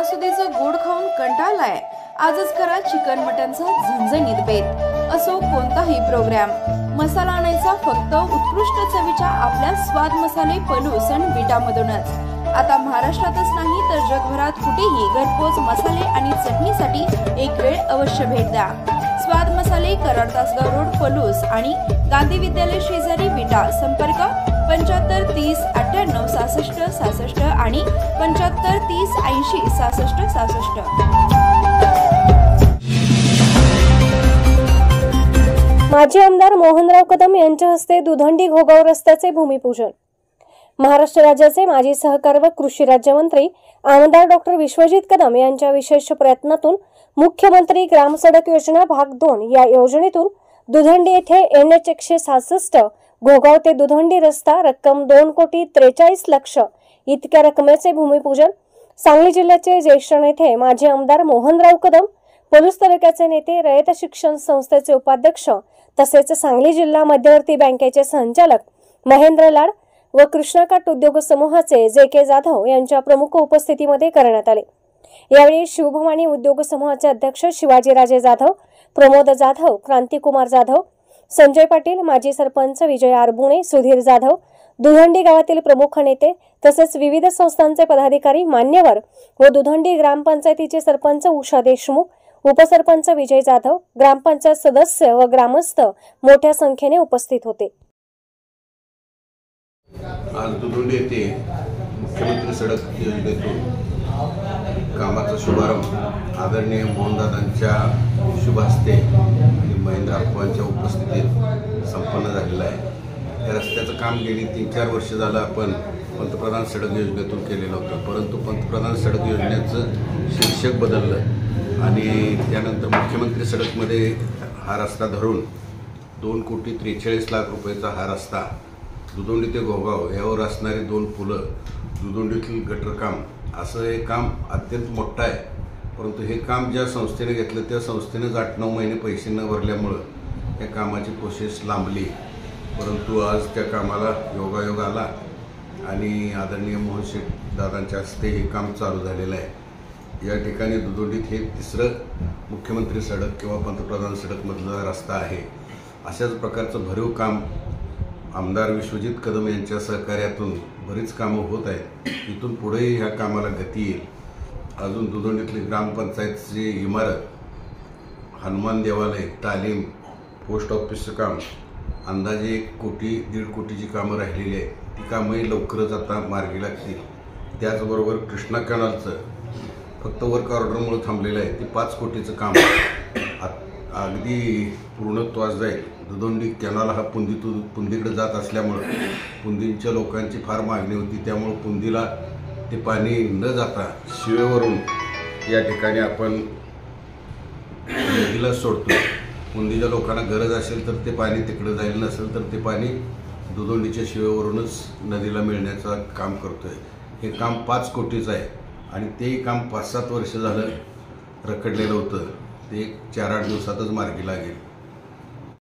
सणासुदीचं गोड खाऊन कंटाळलाय? आजच करा चिकन मटनचा झणझणीत बेत। असो कोणताही प्रोग्राम, मसाला आणायचा फक्त उत्कृष्ट चवीच्या आपल्या स्वाद मसाले पलूस आणि विटामधूनच। आता महाराष्ट्रातच नाही तर जगभरात कुठेही घरपोच मसाले आणि चटणीसाठी एक वेळ अवश्य भेट द्या। स्वाद मसाले, कराड तासगाव रोड, पलूस आणि गांधी विद्यालय शेजारी, विटा। संपर्क 75 30 98 66 66 आणि 75 30 80 66 66। माजी आमदार मोहनराव कदम यांच्या हस्ते दुधंडी घोगाव रस्त्याचे भूमिपूजन। महाराष्ट्र राज्याचे माजी सहकार व कृषी राज्यमंत्री आमदार डॉक्टर विश्वजित कदम यांच्या विशेष प्रयत्नातून मुख्यमंत्री ग्राम सडक योजना भाग 2 या योजनेतून दुधंडी येथे NH 166 घोगाव ते दुधंडी रस्ता रक्कम 2,43,00,000 इतक्या रकमेचे भूमिपूजन सांगली जिल्ह्याचे ज्येष्ठ नेते माजी आमदार मोहनराव कदम, पलूस तालुक्याचे नेते, रयत शिक्षण संस्थेचे उपाध्यक्ष तसेच सांगली जिल्हा मध्यवर्ती बँकेचे संचालक महेंद्र लाड व कृष्णाकाठ उद्योग समूहाचे JK जाधव यांच्या प्रमुख उपस्थितीमध्ये करण्यात आले। यावेळी शिवभवानी उद्योग समूहाचे अध्यक्ष शिवाजीराजे जाधव, प्रमोद जाधव, क्रांतिकुमार जाधव, संजय पाटील, माजी सरपंच विजय आरबुणे, सुधीर जाधव, दुधंडी गावातील प्रमुख नेते तसेच विविध संस्थांचे पदाधिकारी, मान्यवर व दुधंडी ग्रामपंचायतीचे सरपंच उषा देशमुख, उपसरपंच विजय जाधव, ग्रामपंचायत सदस्य व ग्रामस्थ मोठ्या संख्येने उपस्थित होते। आज दुधंडी येथे मुख्यमंत्री सडक योजनेतून कामाचा शुभारंभ आदरणीय मोहनदादांच्या शुभ हस्ते आणि महेंद्र अप्पांच्या उपस्थितीत संपन्न झालेला आहे। या रस्त्याचं काम गेली 3-4 वर्ष झालं आपण पंतप्रधान सडक योजनेतून केलेलं होतं, परंतु पंतप्रधान सडक योजनेचं शीर्षक बदललं आणि त्यानंतर मुख्यमंत्री सडकमध्ये हा रस्ता धरून 2,43,00,000 रुपयाचा हा रस्ता दुधंडी ते घोगाव यावर असणारी 2 पुलं, दुधंडीतील गटरकाम, असं हे काम अत्यंत मोठं आहे। परंतु हे काम ज्या संस्थेने घेतलं त्या संस्थेने 8-9 महिने पैसे न भरल्यामुळं या कामाची प्रोसेस लांबली। परंतु आज त्या कामाला योगायोग आला आणि आदरणीय मोहन दादांच्या हस्ते हे काम चालू झालेलं आहे। या ठिकाणी दुधंडीत हे 3रं मुख्यमंत्री सडक किंवा पंतप्रधान सडकमधला रस्ता आहे। अशाच प्रकारचं भरीव काम आमदार विश्वजित कदम यांच्या सहकार्यातून बरीच कामं होत आहेत। इथून पुढेही ह्या कामाला गती येईल। अजून दुधंडीतली ग्रामपंचायतची इमारत, हनुमान देवालय, तालीम, पोस्ट ऑफिसचं काम, अंदाजे 1 कोटी 1.5 कोटीची कामं राहिलेली आहेत। ती कामंही लवकरच आता मार्गी लागतील। त्याचबरोबर कृष्णा कॅनलचं फक्त वर्क ऑर्डरमुळे थांबलेलं आहे, ते 5 कोटीचं काम अगदी पूर्णत्वास जाईल। दुधंडी कॅनल हा पुंदीकडे जात असल्यामुळं पुंदीच्या लोकांची फार मागणी होती, त्यामुळं पुंदीला ते पाणी न जाता शिवेवरून या ठिकाणी आपण नदीला सोडतो। पुंदीच्या लोकांना गरज असेल तर ते पाणी तिकडे जाईल, नसेल तर ते पाणी दुधंडीच्या शिवेवरूनच नदीला मिळण्याचं काम करतोय। हे काम 5 कोटीचं आहे आणि ते काम 5-7 वर्ष झालं रखडलेलं होतं, ते 4-8 दिवसातच मार्गी लागेल।